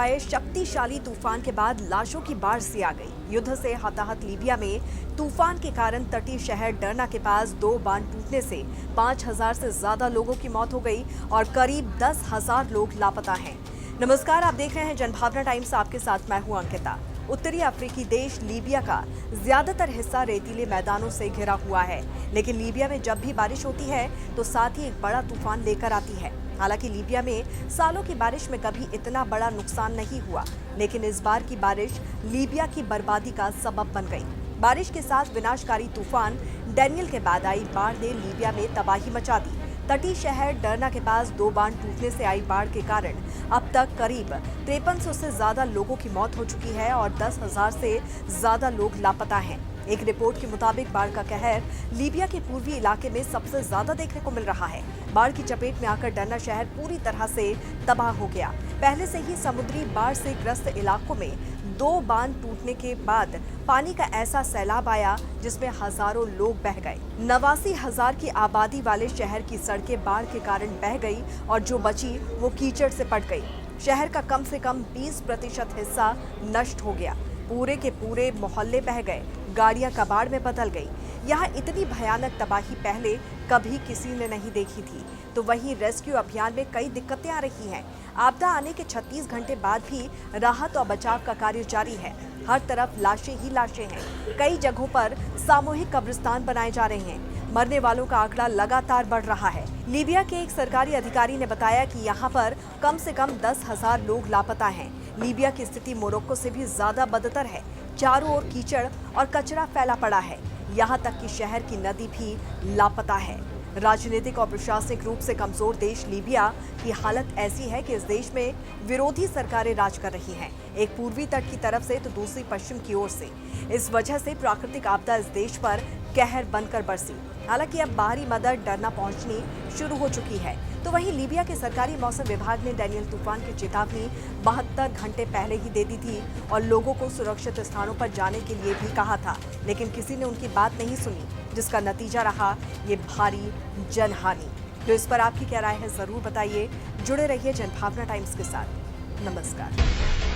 आए शक्तिशाली तूफान के बाद लाशों की बाढ़ सी आ गई। युद्ध से हताहत लीबिया में तूफान के कारण तटीय शहर डरना के पास 2 बांध टूटने से 5000 से ज्यादा लोगों की मौत हो गई और करीब 10,000 लोग लापता हैं। नमस्कार, आप देख रहे हैं जनभावना टाइम्स। आपके साथ मैं हूं अंकिता। उत्तरी अफ्रीकी देश लीबिया का ज्यादातर हिस्सा रेतीले मैदानों से घिरा हुआ है, लेकिन लीबिया में जब भी बारिश होती है तो साथ ही एक बड़ा तूफान लेकर आती है। हालांकि लीबिया में सालों की बारिश में कभी इतना बड़ा नुकसान नहीं हुआ, लेकिन इस बार की बारिश लीबिया की बर्बादी का सबब बन गई। बारिश के साथ विनाशकारी तूफान डेनियल के बाद आई बाढ़ ने लीबिया में तबाही मचा दी। तटीय शहर डरना के पास 2 बांध टूटने से आई बाढ़ के कारण अब तक करीब 5300 से ज्यादा लोगों की मौत हो चुकी है और 10,000 से ज्यादा लोग लापता हैं। एक रिपोर्ट के मुताबिक बाढ़ का कहर लीबिया के पूर्वी इलाके में सबसे ज्यादा देखने को मिल रहा है। बाढ़ की चपेट में आकर डरना शहर पूरी तरह से तबाह हो गया। पहले से ही समुद्री बाढ़ से ग्रस्त इलाकों में 2 बांध टूटने के बाद पानी का ऐसा सैलाब आया जिसमें हजारों लोग बह गए। 89,000 की आबादी वाले शहर की सड़कें बाढ़ के कारण बह गई और जो बची वो कीचड़ से पट गई। शहर का कम से कम 20% हिस्सा नष्ट हो गया। पूरे के पूरे मोहल्ले बह गए, गाड़ियां कबाड़ में बदल गई। यहाँ इतनी भयानक तबाही पहले कभी किसी ने नहीं देखी थी। तो वहीं रेस्क्यू अभियान में कई दिक्कतें आ रही हैं। आपदा आने के 36 घंटे बाद भी राहत और बचाव का कार्य जारी है। हर तरफ लाशें ही लाशें हैं। कई जगहों पर सामूहिक कब्रिस्तान बनाए जा रहे हैं। मरने वालों का आंकड़ा लगातार बढ़ रहा है। लीबिया के एक सरकारी अधिकारी ने बताया कि यहाँ पर कम से कम 10,000 लोग लापता हैं। लीबिया की स्थिति मोरक्को से भी ज्यादा बदतर है। चारों ओर कीचड़ और कचरा फैला पड़ा है। यहाँ तक कि शहर की नदी भी लापता है। राजनीतिक और प्रशासनिक रूप से कमजोर देश लीबिया की हालत ऐसी है कि इस देश में विरोधी सरकारें राज कर रही हैं, एक पूर्वी तट की तरफ से तो दूसरी पश्चिम की ओर से। इस वजह से प्राकृतिक आपदा इस देश पर कहर बनकर बरसी। हालांकि अब बाहरी मदद डरना पहुंचनी शुरू हो चुकी है। तो वहीं लीबिया के सरकारी मौसम विभाग ने डेनियल तूफान की चेतावनी 72 घंटे पहले ही दे दी थी और लोगों को सुरक्षित स्थानों पर जाने के लिए भी कहा था, लेकिन किसी ने उनकी बात नहीं सुनी, जिसका नतीजा रहा ये भारी जनहानि। तो इस पर आपकी क्या राय है, जरूर बताइए। जुड़े रहिए जनभावना टाइम्स के साथ। नमस्कार।